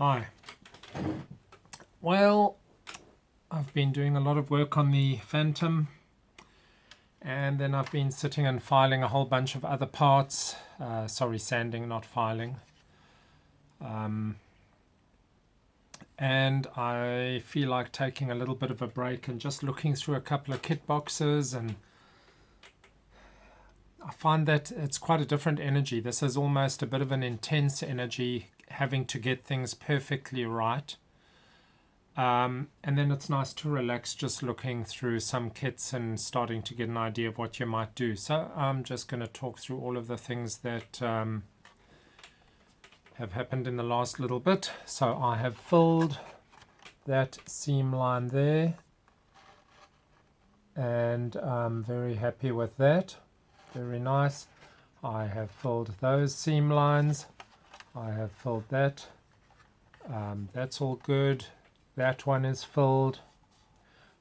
Hi. Well, I've been doing a lot of work on the Phantom, and then I've been sitting and filing a whole bunch of other parts. Sanding, not filing. And I feel like taking a little bit of a break and just looking through a couple of kit boxes, and I find that it's quite a different energy. This is almost a bit of an intense energy, having to get things perfectly right. And then it's nice to relax just looking through some kits and starting to get an idea of what you might do. So I'm just going to talk through all of the things that have happened in the last little bit. So I have filled that seam line there, and I'm very happy with that. Very nice. I have filled those seam lines. I have filled that. That's all good. That one is filled.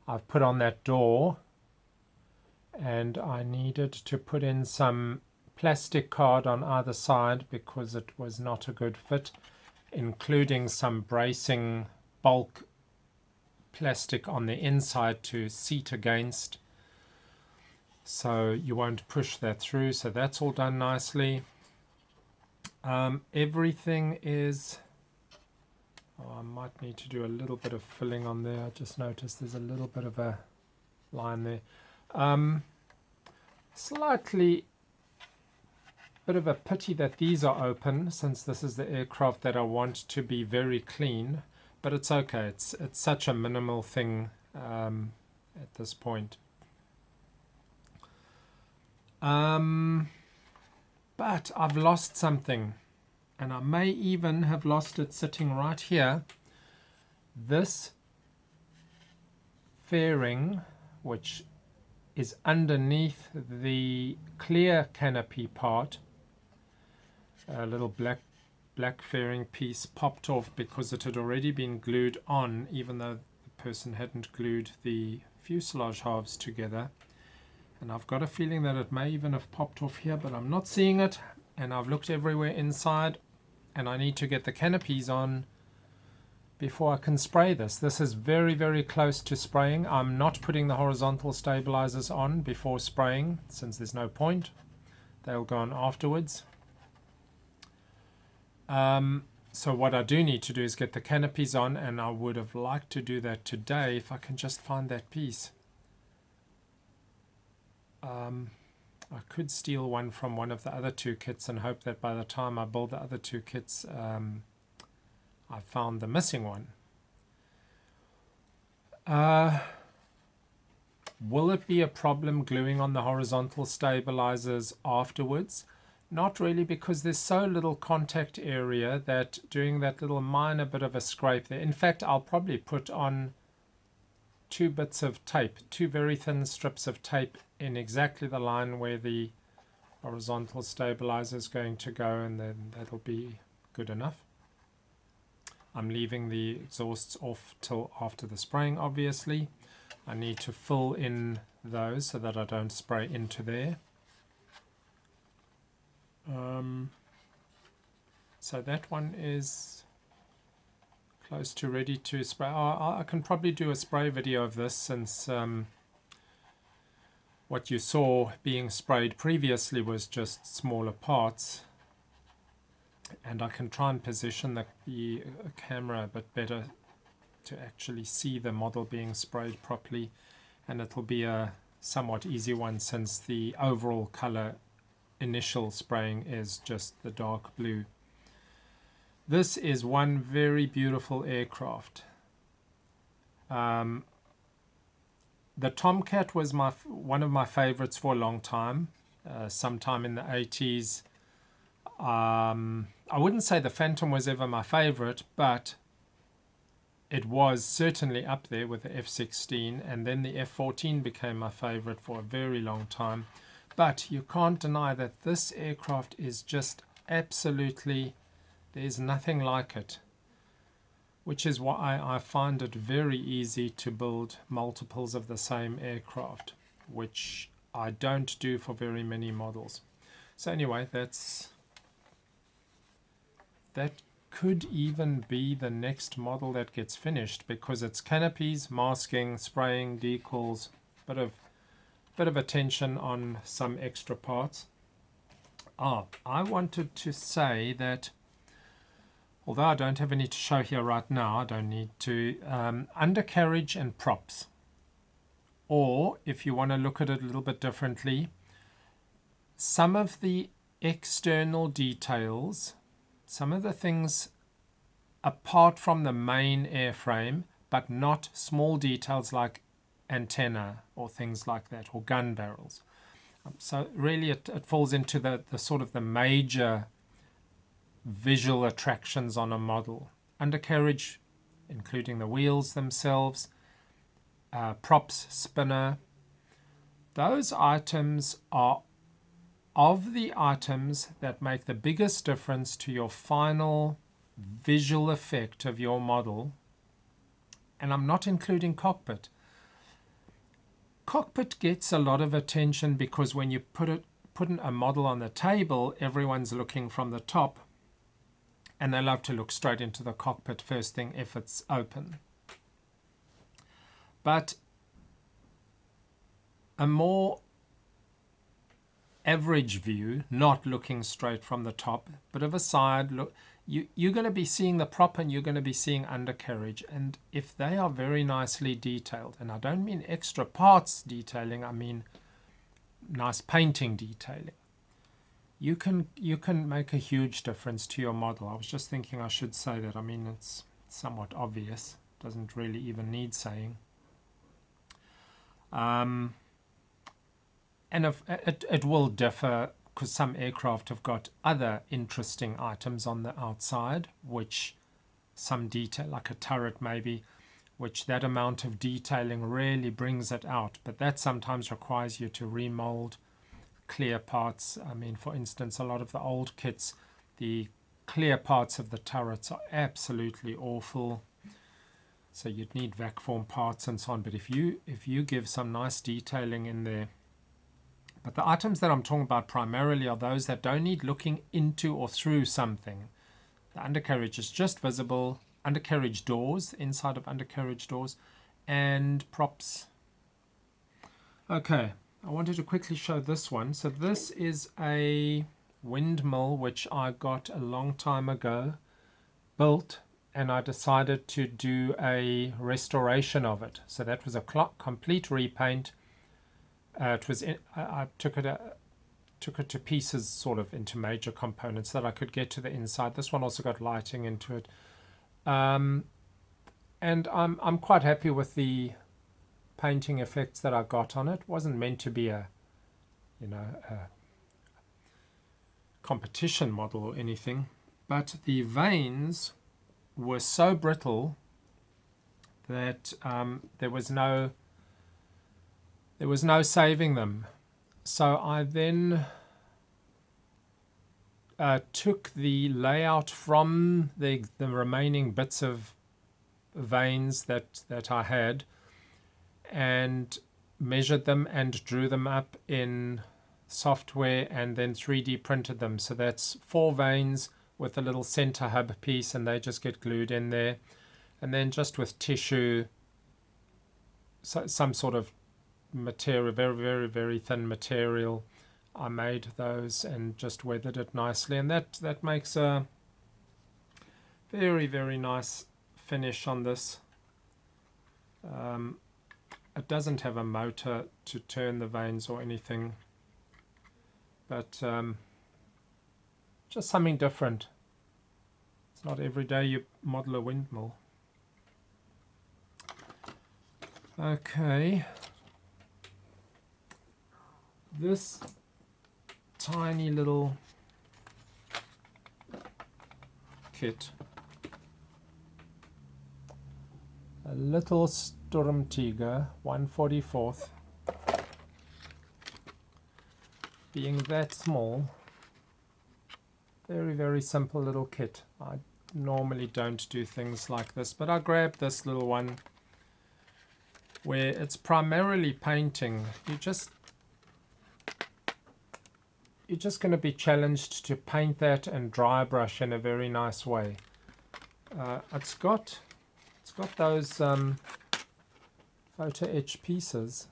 I've put on that door, and I needed to put in some plastic card on either side because it was not a good fit, including some bracing bulk plastic on the inside to seat against, so you won't push that through. So that's all done nicely. Everything is... I might need to do a little bit of filling on there. I just noticed there's a little bit of a line there. Slightly bit of a pity that these are open, since this is the aircraft that I want to be very clean, but it's okay. It's such a minimal thing at this point. But I've lost something, and I may even have lost it sitting right here. This fairing, which is underneath the clear canopy part, a little black fairing piece popped off because it had already been glued on, even though the person hadn't glued the fuselage halves together. And I've got a feeling that it may even have popped off here, but I'm not seeing it, and I've looked everywhere inside, and I need to get the canopies on before I can spray this. This is very, very close to spraying. I'm not putting the horizontal stabilizers on before spraying, since there's no point. They'll go on afterwards. So what I do need to do is get the canopies on, and I would have liked to do that today if I can just find that piece. I could steal one from one of the other two kits and hope that by the time I build the other two kits, I found the missing one. Will it be a problem gluing on the horizontal stabilizers afterwards? Not really, because there's so little contact area that doing that little minor bit of a scrape there. In fact, I'll probably put on two bits of tape, two very thin strips of tape in exactly the line where the horizontal stabilizer is going to go, and then that'll be good enough. I'm leaving the exhausts off till after the spraying, obviously. I need to fill in those so that I don't spray into there. So that one is close to ready to spray. I can probably do a spray video of this, since what you saw being sprayed previously was just smaller parts, and I can try and position the camera a bit better to actually see the model being sprayed properly, and it'll be a somewhat easy one, since the overall color initial spraying is just the dark blue. This is one very beautiful aircraft. The Tomcat was one of my favorites for a long time, sometime in the 80s. I wouldn't say the Phantom was ever my favorite, but it was certainly up there with the F-16, and then the F-14 became my favorite for a very long time. But you can't deny that this aircraft is just absolutely, there's nothing like it, which is why I find it very easy to build multiples of the same aircraft, which I don't do for very many models. So anyway, that could even be the next model that gets finished, because it's canopies, masking, spraying, decals, bit of attention on some extra parts. I wanted to say that, although I don't have any to show here right now, I don't need to, undercarriage and props. Or, if you want to look at it a little bit differently, some of the external details, some of the things apart from the main airframe, but not small details like antenna or things like that, or gun barrels. So really it falls into the sort of the major visual attractions on a model. Undercarriage, including the wheels themselves, props, spinner. Those items are of the items that make the biggest difference to your final visual effect of your model. And I'm not including cockpit. Cockpit gets a lot of attention because when you put a model on the table, everyone's looking from the top, and they love to look straight into the cockpit first thing if it's open. But a more average view, not looking straight from the top, but of a side look, you're going to be seeing the prop and you're going to be seeing undercarriage. And if they are very nicely detailed, and I don't mean extra parts detailing, I mean nice painting detailing, you can make a huge difference to your model. I was just thinking I should say that. I mean, it's somewhat obvious, doesn't really even need saying. And if it will differ, because some aircraft have got other interesting items on the outside, which some detail, like a turret maybe, which that amount of detailing really brings it out. But that sometimes requires you to remold clear parts. I mean, for instance, a lot of the old kits, the clear parts of the turrets are absolutely awful. So you'd need vac form parts and so on. But if you give some nice detailing in there. But the items that I'm talking about primarily are those that don't need looking into or through something. The undercarriage is just visible, undercarriage doors, inside of undercarriage doors, and props. Okay, I wanted to quickly show this one. So this is a Windmill, which I got a long time ago, built, and I decided to do a restoration of it. So that was a complete repaint. I took it to pieces, sort of into major components that I could get to the inside. This one also got lighting into it, and I'm quite happy with the painting effects that I got on it. It wasn't meant to be a competition model or anything, but the vanes were so brittle that there was no saving them. So I then took the layout from the remaining bits of vanes that I had and measured them and drew them up in software and then 3D printed them. So that's 4 vanes with a little center hub piece, and they just get glued in there. And then just with tissue, some sort of material, very, very, very thin material, I made those and just weathered it nicely, and that makes a very, very nice finish on this. It doesn't have a motor to turn the vanes or anything, but just something different. It's not every day you model a windmill. Okay. This tiny little kit, a little Sturmtiger 1/44th, being that small, very, very simple little kit. I normally don't do things like this, but I grabbed this little one where it's primarily painting. You're just going to be challenged to paint that and dry brush in a very nice way. It's got those photo etch pieces,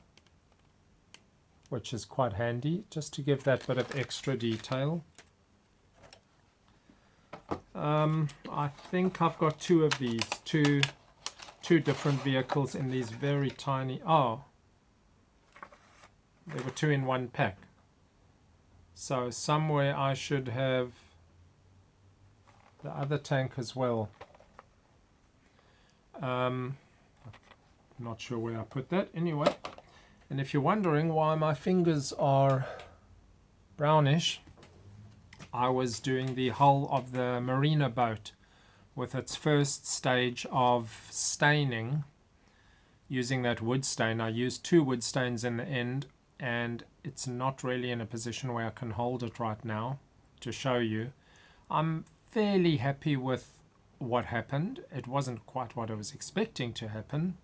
which is quite handy, just to give that bit of extra detail. I think I've got two of these, two different vehicles in these very tiny, oh, there were 2 in 1 pack. So somewhere I should have the other tank as well. Not sure where I put that anyway. And if you're wondering why my fingers are brownish, I was doing the hull of the marina boat with its first stage of staining using that wood stain. I used 2 wood stains in the end, and it's not really in a position where I can hold it right now to show you. I'm fairly happy with what happened. It wasn't quite what I was expecting to happen,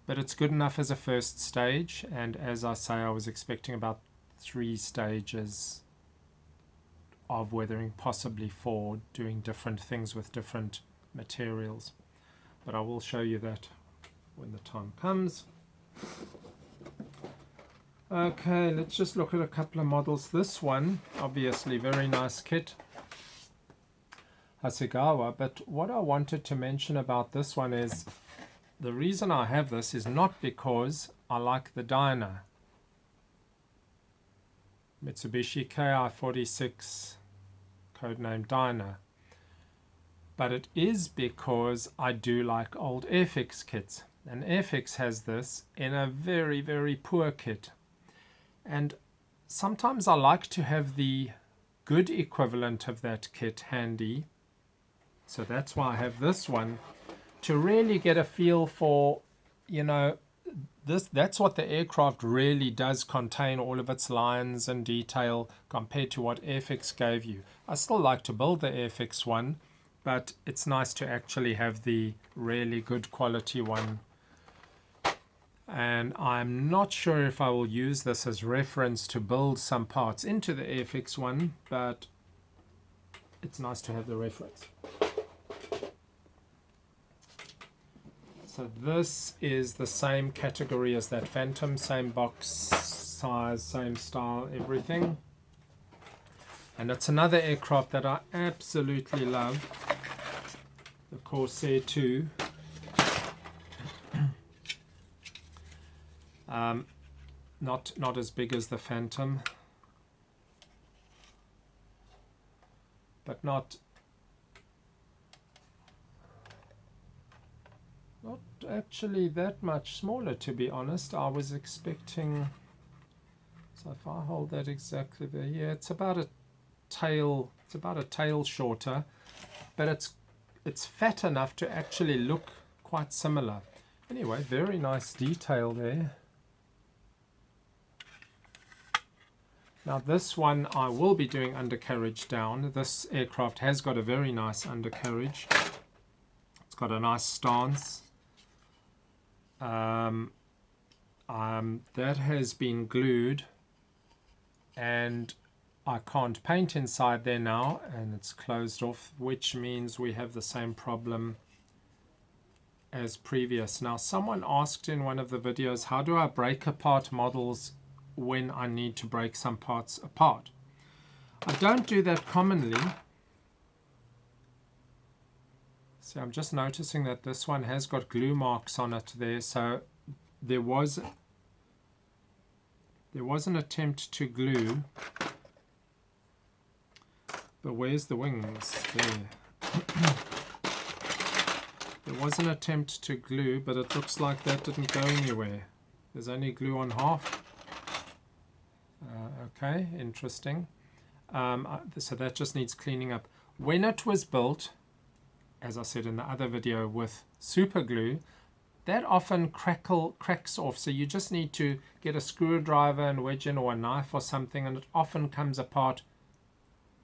but it's good enough as a first stage, and as I say, I was expecting about 3 stages of weathering, possibly 4, doing different things with different materials. But I will show you that when the time comes. Okay, let's just look at a couple of models. This one, obviously very nice kit, Hasegawa, but what I wanted to mention about this one is the reason I have this is not because I like the dyno. Mitsubishi Ki-46, codename Dyno. But it is because I do like old Airfix kits. And Airfix has this in a very, very poor kit. And sometimes I like to have the good equivalent of that kit handy. So that's why I have this one, to really get a feel for, you know, that's what the aircraft really does contain, all of its lines and detail compared to what Airfix gave you. I still like to build the Airfix one, but it's nice to actually have the really good quality one. And I'm not sure if I will use this as reference to build some parts into the Airfix one, but it's nice to have the reference. So this is the same category as that Phantom, same box size, same style, everything. And it's another aircraft that I absolutely love, the Corsair 2. Not as big as the Phantom, but not actually that much smaller, to be honest. I was expecting, so if I hold that exactly there, yeah, it's about a tail shorter, but it's fat enough to actually look quite similar. Anyway, very nice detail there. Now this one I will be doing undercarriage down. This aircraft has got a very nice undercarriage. It's got a nice stance. That has been glued, and I can't paint inside there now, and it's closed off, which means we have the same problem as previous. Now, someone asked in one of the videos, how do I break apart models when I need to break some parts apart? I don't do that commonly. So I'm just noticing that this one has got glue marks on it there, so there was an attempt to glue, but where's the wings? There. There was an attempt to glue, but it looks like that didn't go anywhere. There's only glue on half. Okay, interesting. So that just needs cleaning up. When it was built, as I said in the other video, with super glue, that often cracks off. So you just need to get a screwdriver and wedge in, or a knife or something, and it often comes apart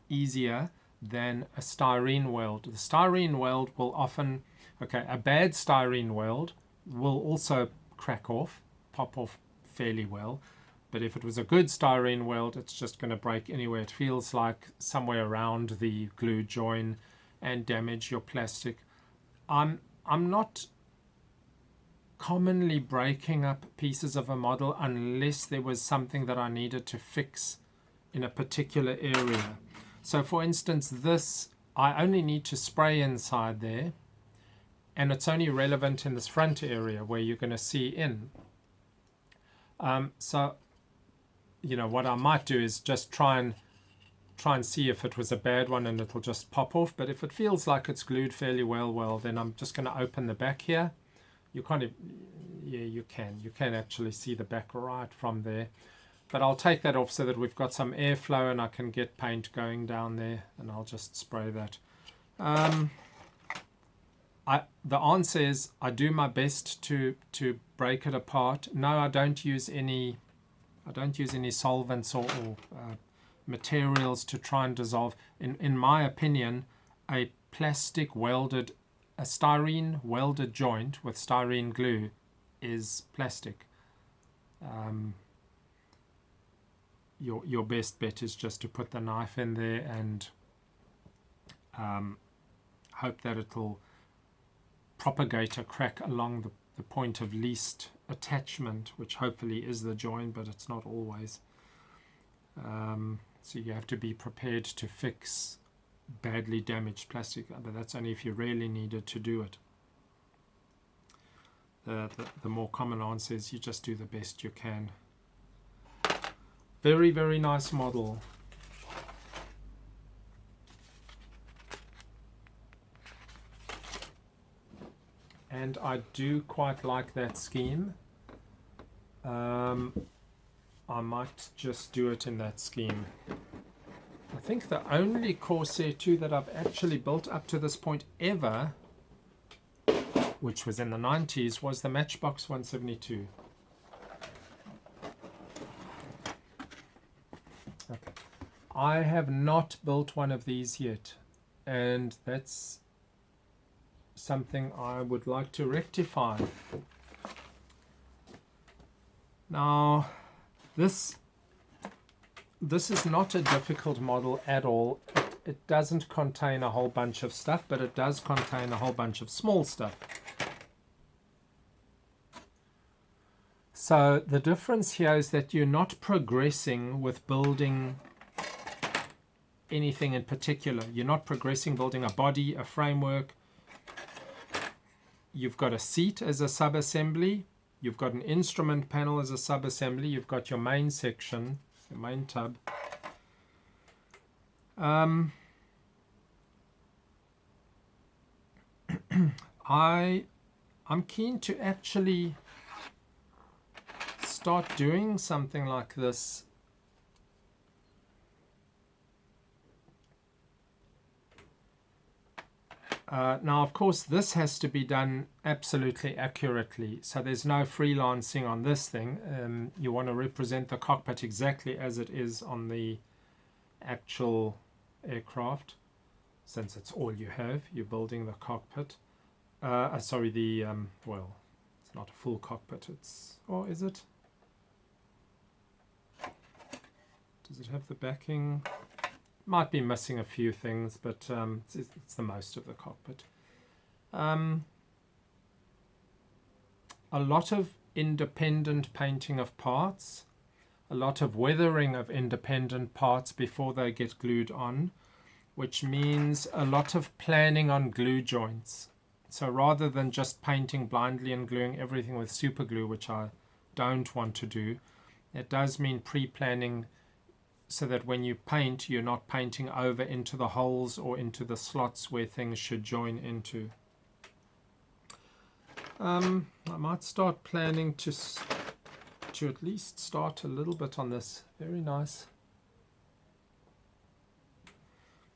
easier than a styrene weld. The styrene weld will often, okay, a bad styrene weld will also crack off, pop off fairly well. But if it was a good styrene weld, it's just going to break anywhere it feels like, somewhere around the glue join, and damage your plastic. I'm not commonly breaking up pieces of a model unless there was something that I needed to fix in a particular area. So for instance, this, I only need to spray inside there, and it's only relevant in this front area where you're going to see in. So, you know, what I might do is just try and see if it was a bad one, and it'll just pop off. But if it feels like it's glued fairly well, then I'm just going to open the back here. You kind of, yeah, you can actually see the back right from there. But I'll take that off so that we've got some airflow and I can get paint going down there, and I'll just spray that. The answer is I do my best to break it apart. No, I don't use any solvents or materials to try and dissolve. In my opinion, a styrene welded joint with styrene glue is plastic. Your best bet is just to put the knife in there and hope that it'll propagate a crack along the point of least attachment, which hopefully is the joint, but it's not always. So you have to be prepared to fix badly damaged plastic, but that's only if you really needed to do it. The more common answer is you just do the best you can. Very, very nice model. And I do quite like that scheme. I might just do it in that scheme. I think the only Corsair 2 that I've actually built up to this point ever, which was in the 90s, was the Matchbox 172. Okay. I have not built one of these yet, and that's something I would like to rectify. Now, this is not a difficult model at all. It doesn't contain a whole bunch of stuff, but it does contain a whole bunch of small stuff. So the difference here is that you're not progressing with building anything in particular. You're not progressing building a body, a framework. You've got a seat as a sub-assembly. You've got an instrument panel as a sub-assembly. You've got your main section, your main tub. I'm keen to actually start doing something like this. Now, of course, this has to be done absolutely accurately. So there's no freelancing on this thing. You want to represent the cockpit exactly as it is on the actual aircraft. Since it's all you have, you're building the cockpit. Well, it's not a full cockpit. Or is it? Does it have the backing? Might be missing a few things, but it's the most of the cockpit. A lot of independent painting of parts, a lot of weathering of independent parts before they get glued on, which means a lot of planning on glue joints. So rather than just painting blindly and gluing everything with super glue, which I don't want to do, it does mean pre-planning so that when you paint, you're not painting over into the holes or into the slots where things should join into. I might start planning to at least start a little bit on this. Very nice.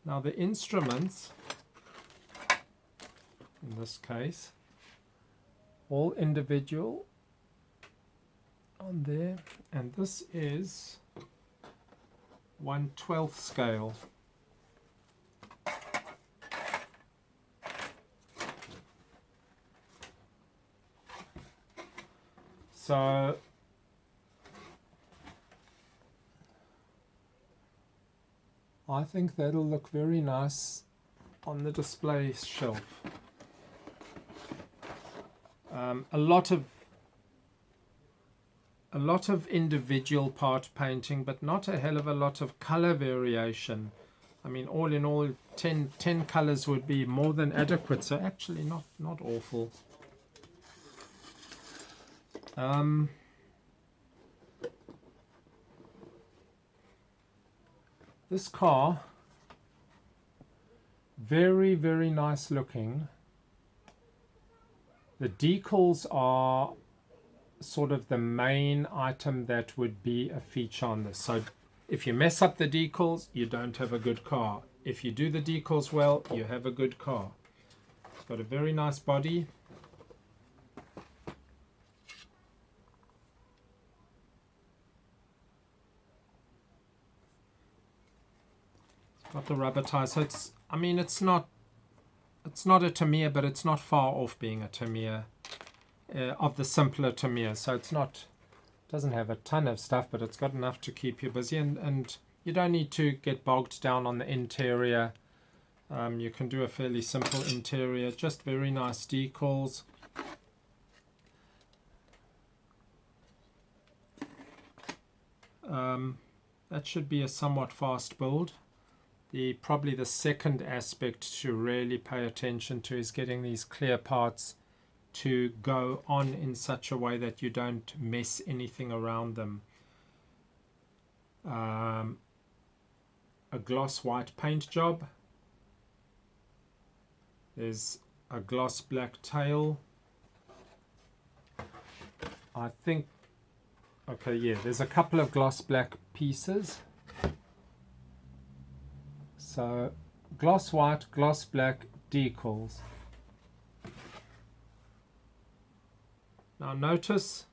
Now the instruments, in this case, all individual on there, and this is 1/12 scale. So I think that'll look very nice on the display shelf. A lot of individual part painting, but not a hell of a lot of color variation. I mean, all in all, 10 colors would be more than adequate, so actually not awful. This car, very, very nice looking. The decals are sort of the main item that would be a feature on this. So if you mess up the decals, you don't have a good car. If you do the decals well, you have a good car. It's got a very nice body. It's got the rubber tires. So it's, I mean, it's not a Tamiya, but it's not far off being a Tamiya, of the simpler Tamiya. So it's not, doesn't have a ton of stuff, but it's got enough to keep you busy, and you don't need to get bogged down on the interior. You can do a fairly simple interior, just very nice decals. That should be a somewhat fast build. Probably the second aspect to really pay attention to is getting these clear parts to go on in such a way that you don't mess anything around them. A gloss white paint job. There's a gloss black tail. I think, okay, yeah, there's a couple of gloss black pieces. So gloss white, gloss black, decals. Now notice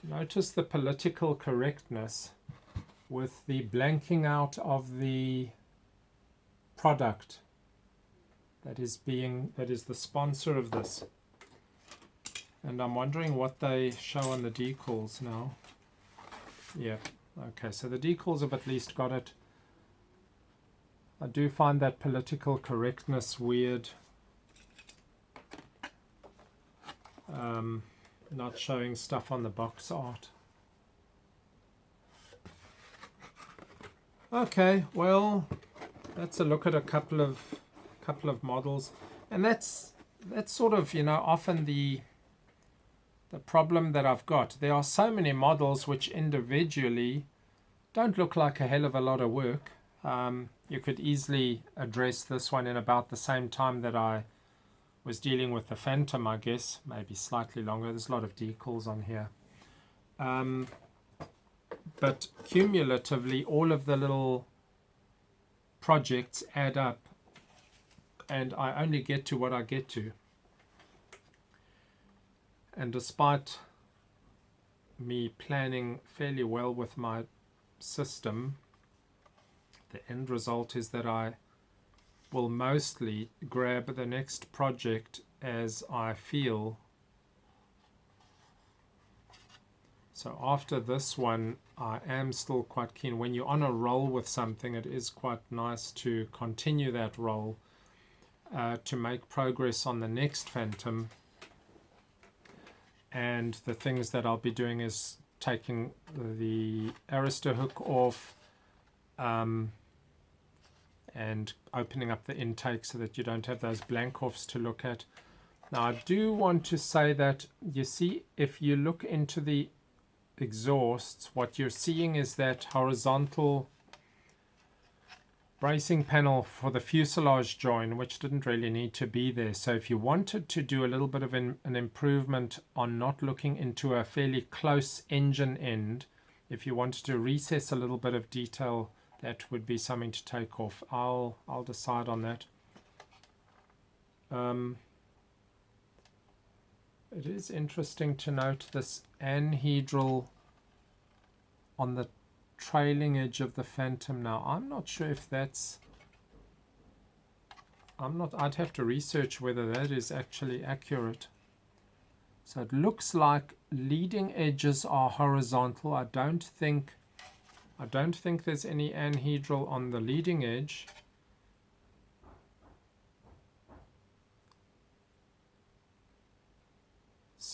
the political correctness with the blanking out of the product that is the sponsor of this. And I'm wondering what they show on the decals now. Yeah, okay, so the decals have at least got it. I do find that political correctness weird. Not showing stuff on the box art. Okay, well, that's a look at a couple of models, and that's sort of, you know, often the problem that I've got. There are so many models which individually don't look like a hell of a lot of work. You could easily address this one in about the same time that I was dealing with the Phantom, I guess, maybe slightly longer. There's a lot of decals on here. But cumulatively, all of the little projects add up, and I only get to what I get to. And despite me planning fairly well with my system, the end result is that I will mostly grab the next project as I feel. So after this one, I am still quite keen. When you're on a roll with something, it is quite nice to continue that roll, to make progress on the next Phantom. And the things that I'll be doing is taking the Arista hook off, and opening up the intake so that you don't have those blank offs to look at. Now I do want to say that, you see, if you look into the exhausts, what you're seeing is that horizontal bracing panel for the fuselage join, which didn't really need to be there. So if you wanted to do a little bit of an improvement on not looking into a fairly close engine end, if you wanted to recess a little bit of detail, that would be something to take off. I'll decide on that. It is interesting to note this anhedral on the trailing edge of the Phantom. Now I'm not sure if that's, I'd have to research whether that is actually accurate. So it looks like leading edges are horizontal. I don't think there's any anhedral on the leading edge.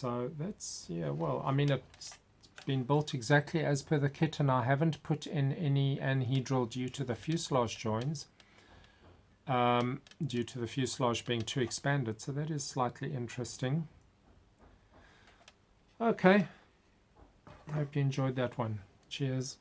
So that's, yeah, well, I mean, it's been built exactly as per the kit, and I haven't put in any anhedral due to the fuselage joins, due to the fuselage being too expanded. So that is slightly interesting. Okay, hope you enjoyed that one. Cheers.